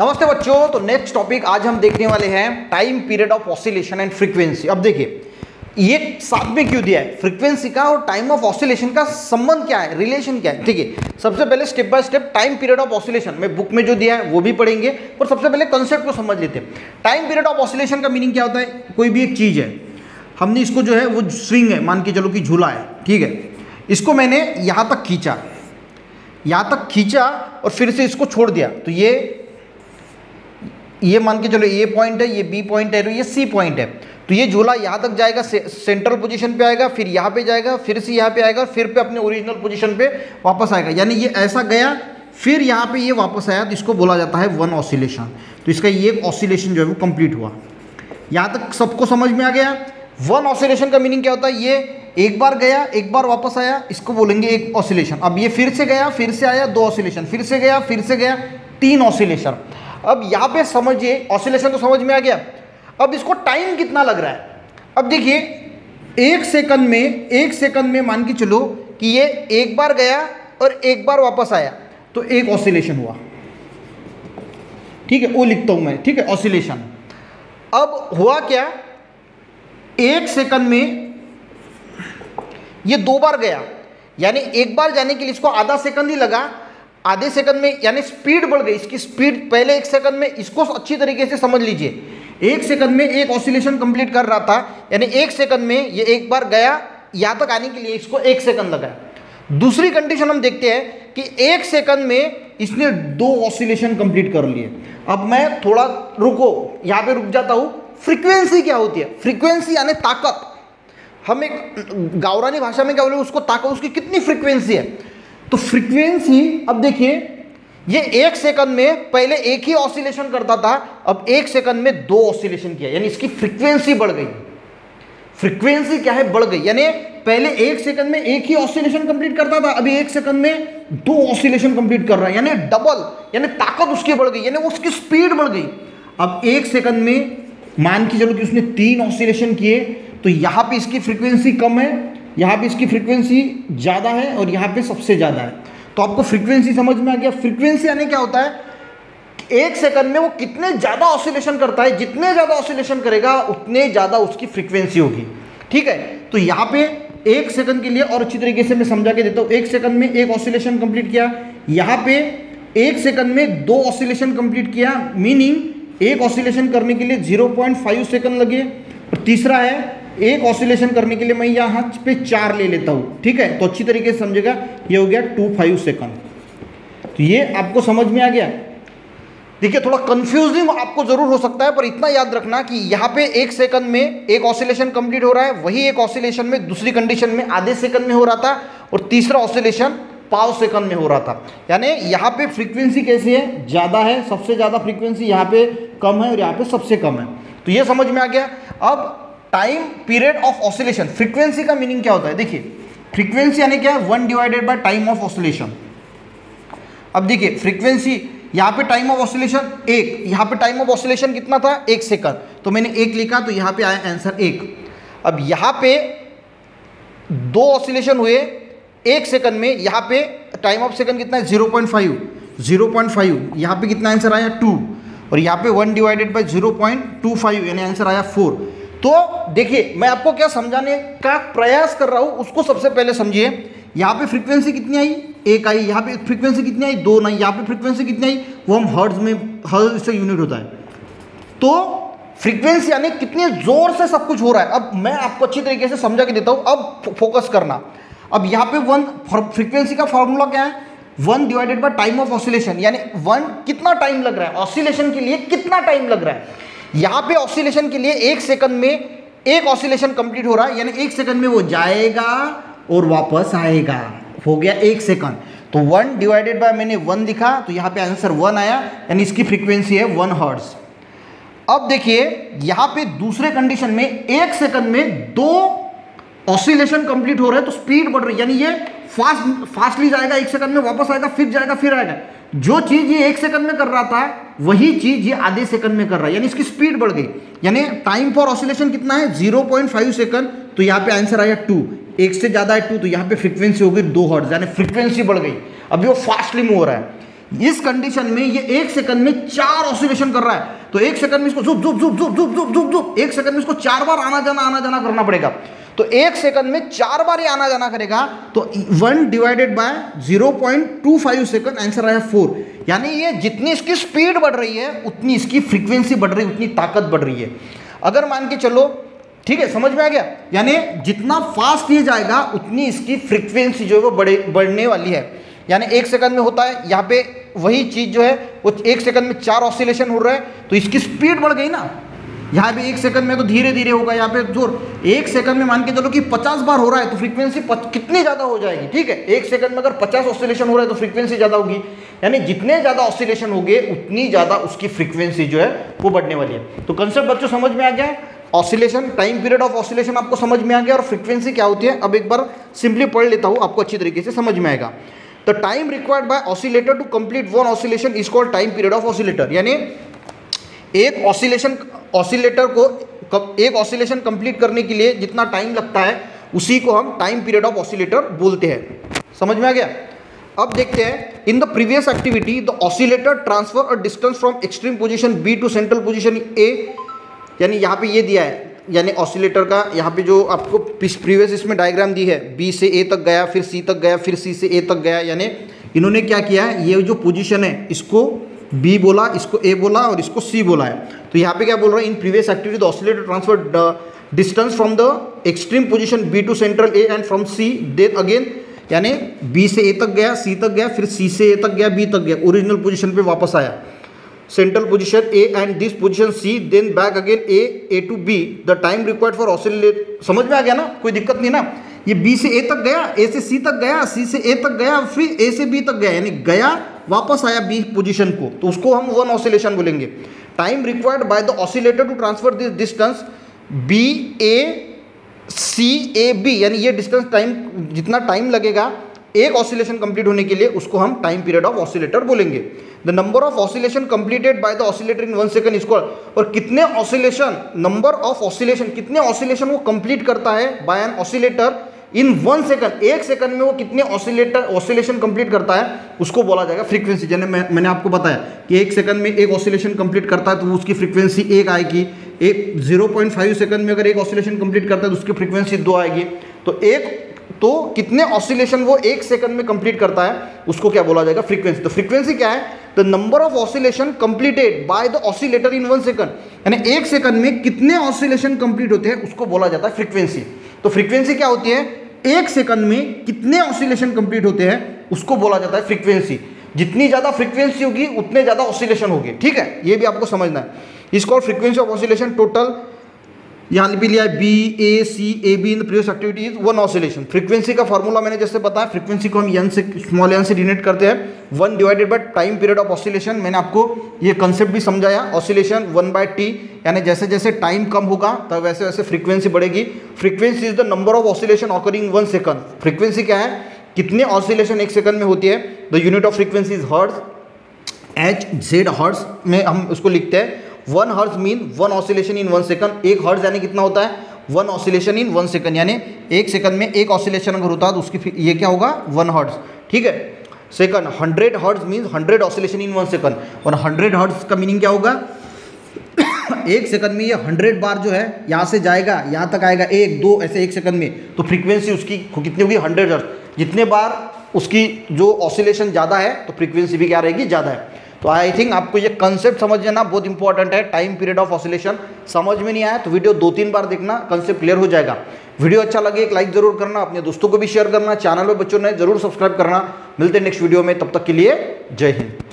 नमस्ते बच्चों। तो नेक्स्ट टॉपिक आज हम देखने वाले हैं time period of oscillation and frequency. अब देखिए ये साथ में क्यों दिया है, फ्रीक्वेंसी का और टाइम ऑफ ऑसिलेशन का संबंध क्या है, रिलेशन क्या है। ठीक है, सबसे पहले step by step time period of oscillation में बुक में जो दिया है वो भी पढ़ेंगे, पर सबसे पहले कंसेप्ट को समझ लेते हैं। टाइम पीरियड ऑफ ऑसिलेशन का मीनिंग क्या होता है, कोई भी एक चीज़ है, हमने इसको जो है वो स्विंग है, मान के चलो कि झूला है, ठीक है, इसको मैंने यहाँ तक खींचा और फिर से इसको छोड़ दिया, तो ये मान के चलो ए पॉइंट है, ये बी पॉइंट है, ये सी पॉइंट है। तो ये झूला यहाँ तक जाएगा, सेंट्रल पोजीशन पे आएगा, फिर यहाँ पे जाएगा, फिर से यहाँ पे आएगा, फिर पे अपने ओरिजिनल पोजीशन पे वापस आएगा। यानी ये ऐसा गया, फिर यहाँ पे ये वापस आया, तो इसको बोला जाता है वन ऑसिलेशन। तो इसका ये एक ऑसिलेशन जो है वो कंप्लीट हुआ। यहाँ तक सबको समझ में आ गया। वन ऑसिलेशन का मीनिंग क्या होता है, ये एक बार गया, एक बार वापस आया, इसको बोलेंगे एक ऑसिलेशन। अब ये फिर से गया, फिर से आया, दो ऑसिलेशन, फिर से गया, फिर से गया, तीन ऑसिलेशन। अब यहाँ पे समझिए, ऑसिलेशन तो समझ में आ गया। अब इसको टाइम कितना लग रहा है, अब देखिए एक सेकंड में मान के चलो कि ये एक बार गया और एक बार वापस आया, तो एक ऑसिलेशन हुआ। ठीक है, वो लिखता हूं मैं, ठीक है, ऑसिलेशन। अब हुआ क्या, एक सेकंड में ये दो बार गया, यानी एक बार जाने के लिए इसको आधा सेकंड ही लगा, आधे सेकंड में यानी स्पीड बढ़ गई। इसकी स्पीड पहले एक सेकंड में, इसको अच्छी तरीके से समझ लीजिए, एक सेकंड में एक ऑसिलेशन कंप्लीट कर रहा था, यानी एक सेकंड में ये एक बार गया, यहाँ तक आने के लिए इसको एक सेकंड लगा। दूसरी कंडीशन हम देखते हैं कि एक सेकंड में इसने दो ऑसिलेशन कंप्लीट कर लिए। अब मैं थोड़ा रुको, यहाँ पे रुक जाता हूँ। फ्रीक्वेंसी क्या होती है, फ्रीक्वेंसी यानी ताकत। हम एक गावरानी भाषा में क्या बोले, उसको ताकत, उसकी कितनी फ्रीक्वेंसी है। तो फ्रीक्वेंसी, अब देखिए ये एक सेकंड में पहले एक ही ऑसिलेशन करता था, अब एक सेकंड में दो ऑसिलेशन किया, यानी इसकी फ्रीक्वेंसी बढ़ गई। फ्रीक्वेंसी क्या है, बढ़ गई। यानी पहले एक सेकंड में एक ही ऑसिलेशन कंप्लीट करता था, अभी एक सेकंड में दो ऑसिलेशन कंप्लीट कर रहा है, यानी डबल, यानी ताकत उसकी बढ़ गई, यानी उसकी स्पीड बढ़ गई। अब एक सेकंड में मान के चलो कि उसने तीन ऑसिलेशन किए, तो यहां पे इसकी फ्रीक्वेंसी कम है, यहाँ पे इसकी फ्रीक्वेंसी ज़्यादा है, और यहाँ पे सबसे ज़्यादा है। तो आपको फ्रीक्वेंसी समझ में आ गया। फ्रीक्वेंसी यानी क्या होता है, एक सेकंड में वो कितने ज़्यादा ऑसिलेशन करता है, जितने ज़्यादा ऑसिलेशन करेगा उतने ज़्यादा उसकी फ्रीक्वेंसी होगी। ठीक है, तो यहाँ पे एक सेकंड के लिए और अच्छी तरीके से मैं समझा के देता हूँ। एक सेकंड में एक ऑसिलेशन कंप्लीट किया, यहाँ पे एक सेकंड में दो ऑसिलेशन कंप्लीट किया, मीनिंग एक ऑसिलेशन करने के लिए 0.5 सेकंड लगे, और तीसरा है एक ऑसिलेशन करने के लिए मैं यहाँ पे 4 ले लेता हूँ। ठीक है, तो अच्छी तरीके से समझेगा, ये हो गया 25 सेकंड। तो ये आपको समझ में आ गया। देखिए थोड़ा कंफ्यूजिंग आपको जरूर हो सकता है, पर इतना याद रखना कि यहाँ पे एक सेकंड में एक ऑसिलेशन कंप्लीट हो रहा है, वही एक ऑसिलेशन में दूसरी कंडीशन में आधे सेकंड में हो रहा था, और तीसरा ऑसिलेशन पाव सेकंड में हो रहा था। यानी यहाँ पे फ्रीक्वेंसी कैसी है, ज़्यादा है, सबसे ज़्यादा फ्रीक्वेंसी यहाँ पे कम है, और यहाँ पे सबसे कम है। तो ये समझ में आ गया। अब time period of oscillation, frequency का मीनिंग क्या होता है, देखिए फ्रीक्वेंसी यानी क्या है, 1 divided by time of oscillation. अब देखिए फ्रीक्वेंसी, यहाँ पे टाइम ऑफ ऑसिलेशन 1, यहाँ पे टाइम ऑफ ऑसिलेशन कितना था, 1 सेकंड, तो मैंने 1 लिखा, तो यहाँ पे आया आंसर 1। अब यहाँ पे दो ऑसिलेशन हुए 1 सेकंड में, यहाँ पे टाइम ऑफ सेकंड कितना है, 0.5, यहाँ पे कितना आंसर आया 2, और यहाँ पे 1 डिवाइडेड बाई 0.25 यानी आंसर आया 4। तो देखिए मैं आपको क्या समझाने का प्रयास कर रहा हूं, उसको सबसे पहले समझिए। यहाँ पे फ्रीक्वेंसी कितनी आई, 1 आई, यहाँ पे फ्रीक्वेंसी कितनी आई, 2 नहीं, यहाँ पे फ्रीक्वेंसी कितनी आई, वो हम हर्ट्ज में, हर्ट्ज से यूनिट होता है। तो फ्रीक्वेंसी यानी कितने जोर से सब कुछ हो रहा है। अब मैं आपको अच्छी तरीके से समझा के देता हूं, अब फोकस करना। अब यहाँ पे 1 फ्रीक्वेंसी का फॉर्मूला क्या है, 1 divided by time of oscillation, यानी 1 कितना टाइम लग रहा है, ऑसिलेशन के लिए कितना टाइम लग रहा है। यहाँ पे ऑसिलेशन के लिए 1 सेकंड में एक ऑसिलेशन कंप्लीट हो रहा है, यानी 1 सेकंड में वो जाएगा और वापस आएगा, हो गया 1 सेकंड। तो 1 डिवाइडेड बाय मैंने 1 लिखा, तो यहाँ पे आंसर 1 आया, यानी इसकी फ्रीक्वेंसी है 1 हर्ट्ज। अब देखिए यहाँ पे दूसरे कंडीशन में 1 सेकंड में 2 ऑसिलेशन कंप्लीट हो रहे हैं, तो स्पीड बढ़ रही है, यानी ये फास्टली जाएगा, 1 सेकंड में वापस आएगा, फिर जाएगा, फिर आएगा। जो चीज ये 1 सेकंड में कर रहा था, वही चीज ये आधे सेकंड में कर रहा है, यानी इसकी स्पीड बढ़ गई। यानी टाइम फॉर ऑसिलेशन कितना है, 0.5 सेकंड, तो यहाँ पे आंसर आया 2। 1 से ज्यादा है 2, तो यहाँ पे फ्रीक्वेंसी हो गई 2 हर्ट्ज, यानी फ्रीक्वेंसी बढ़ गई, अभी वो फास्टली मूव हो रहा है। इस कंडीशन में ये 1 सेकंड में 4 ऑसिलेशन कर रहा है, तो 1 सेकंड में इसको जुप जुप जुप जुप जुप जुप जुप जुप 1 सेकंड में इसको 4 बार आना जाना करना पड़ेगा। तो 1 सेकंड में 4 बार ये आना जाना करेगा, तो 1 डिवाइडेड बाय 0.25 सेकंड, आंसर आया 4। यानी ये जितनी इसकी स्पीड बढ़ रही है उतनी इसकी फ्रीक्वेंसी बढ़ रही है, उतनी ताकत बढ़ रही है। अगर मान के चलो, ठीक है, समझ में आ गया, यानी जितना फास्ट ये जाएगा उतनी इसकी फ्रीक्वेंसी जो है वो बढ़ने वाली है। यानी 1 सेकंड में होता है, यहाँ पे वही चीज़ जो है वो 1 सेकंड में 4 ऑसिलेशन हो रहा है, तो इसकी स्पीड बढ़ गई ना। यहाँ पे 1 सेकंड में तो धीरे धीरे होगा, यहाँ पे जोर 1 सेकंड में मान के चलो कि 50 बार हो रहा है, तो फ्रीक्वेंसी कितनी ज़्यादा हो जाएगी, ठीक है। 1 सेकंड में अगर 50 ऑसिलेशन हो रहा है तो फ्रीक्वेंसी ज़्यादा होगी, यानी जितने ज़्यादा ऑसिलेशन होंगे उतनी ज़्यादा उसकी फ्रीक्वेंसी जो है वो बढ़ने वाली है। तो कंसेप्ट बच्चों समझ में आ गया, oscillation, time period of oscillation आपको समझ में आ गया, और फ्रीक्वेंसी क्या होती है अब एक बार सिंपली पढ़ लेता हूँ, आपको अच्छी तरीके से समझ में आएगा। The time required by oscillator to complete one oscillation is called time period of oscillator. यानी एक ऑसिलेटर को एक ऑसिलेशन कंप्लीट करने के लिए जितना टाइम लगता है उसी को हम टाइम पीरियड ऑफ ऑसिलेटर बोलते हैं। समझ में आ गया। अब देखते हैं, in the previous activity the oscillator transfer a distance from extreme position B to central position A. यानी यहाँ पे ये दिया है, यानी ऑसिलेटर का यहाँ पे जो आपको प्रीवियस इसमें डायग्राम दी है, बी से ए तक गया, फिर सी तक गया, फिर सी से ए तक गया। यानी इन्होंने क्या किया है, ये जो पोजीशन है इसको बी बोला, इसको ए बोला और इसको सी बोला है। तो यहाँ पे क्या बोल रहा है, in previous activity the oscillator transfer distance from the extreme position B to central A and from C then again. यानी बी से ए तक गया, सी तक गया, फिर सी से ए तक गया, बी तक गया, ओरिजिनल पोजीशन पे वापस आया, central position A and this position C, then back again A to B. The time required for oscillate, समझ में आ गया ना, कोई दिक्कत नहीं ना। ये बी से ए तक गया, ए से सी तक गया, सी से ए तक गया, फिर ए से बी तक गया, यानी गया वापस आया बी पोजीशन को, तो उसको हम वन ऑसिलेशन बोलेंगे। Time required by the oscillator to transfer this distance B A C A B, यानी ये डिस्टेंस टाइम, जितना टाइम लगेगा एक ऑसिलेशन कंप्लीट होने के लिए उसको हम टाइम पीरियड ऑफ ऑसिलेटर बोलेंगे। The number of oscillation completed by the oscillator in 1 second is called, और कितने ऑसिलेशन, नंबर ऑफ ऑसिलेशन, कितने ऑसिलेशन वो कंप्लीट करता है बाय एन ऑसिलेटर इन 1 सेकंड, 1 सेकंड में वो कितने ऑसिलेशन कंप्लीट करता है उसको बोला जाएगा फ्रीक्वेंसी। जैसे मैंने आपको बताया कि 1 सेकंड में एक ऑसिलेशन कंप्लीट करता है तो उसकी फ्रीक्वेंसी 1 आएगी, 0.5 सेकंड में अगर एक ऑसिलेशन कंप्लीट करता है तो उसकी फ्रीक्वेंसी 2 आएगी। तो कितने ऑसिलेशन वो 1 सेकंड में कंप्लीट करता है उसको क्या बोला जाएगा, फ्रीक्वेंसी। तो फ्रीक्वेंसी क्या है, the number of oscillation completed by the oscillator in 1 second, यानी 1 सेकंड में कितने ऑसिलेशन कंप्लीट होते हैं उसको बोला जाता है फ्रीक्वेंसी। तो फ्रीक्वेंसी क्या होती है, 1 सेकंड में कितने ऑसिलेशन कंप्लीट होते हैं उसको बोला जाता है फ्रीक्वेंसी। जितनी ज़्यादा फ्रीक्वेंसी होगी उतने ज़्यादा ऑसिलेशन होगी, ठीक है, ये भी आपको समझना है। इसको फ्रीक्वेंसी ऑफ ऑसिलेशन टोटल यहाँ भी लिया है B A C A B in the previous activity is 1 oscillation. Frequency का फॉर्मूला मैंने जैसे बताया, फ्रीक्वेंसी को हम एन से स्मॉल एन से डिनोट करते हैं, 1 divided by time period of oscillation. मैंने आपको ये कंसेप्ट भी समझाया, ऑसिलेशन 1/t, यानी जैसे जैसे टाइम कम होगा तब वैसे वैसे फ्रीक्वेंसी बढ़ेगी। Frequency is the number of oscillation occurring 1 second. Frequency क्या है, कितने ऑसिलेशन 1 सेकंड में होती है। The unit of frequency is hertz, HZ hertz में हम उसको लिखते हैं। 1 hertz mean 1 oscillation in 1 second. 1 hertz यानी कितना होता है, 1 ऑसिलेशन इन 1 सेकंड, यानी 1 सेकंड में एक ऑसिलेशन अगर होता है तो उसकी ये क्या होगा, 1 हर्ट्ज, ठीक है। Second 100 hertz means 100 oscillation in 1 second, और 100 हर्ट्ज का मीनिंग क्या होगा 1 सेकंड में ये 100 बार जो है यहाँ से जाएगा यहाँ तक आएगा, 1 2 ऐसे 1 सेकंड में, तो फ्रीक्वेंसी उसकी कितनी होगी, 100 हर्ट्ज। जितने बार उसकी जो ऑसिलेशन ज़्यादा है तो फ्रीक्वेंसी भी क्या रहेगी, ज़्यादा है। तो आई थिंक आपको ये कंसेप्ट समझ लेना बहुत इंपॉर्टेंट है, टाइम पीरियड ऑफ ऑसिलेशन। समझ में नहीं आया तो वीडियो 2-3 बार देखना, कंसेप्ट क्लियर हो जाएगा। वीडियो अच्छा लगे एक लाइक जरूर करना, अपने दोस्तों को भी शेयर करना, चैनल में बच्चों ने जरूर सब्सक्राइब करना। मिलते हैं नेक्स्ट वीडियो में, तब तक के लिए जय हिंद।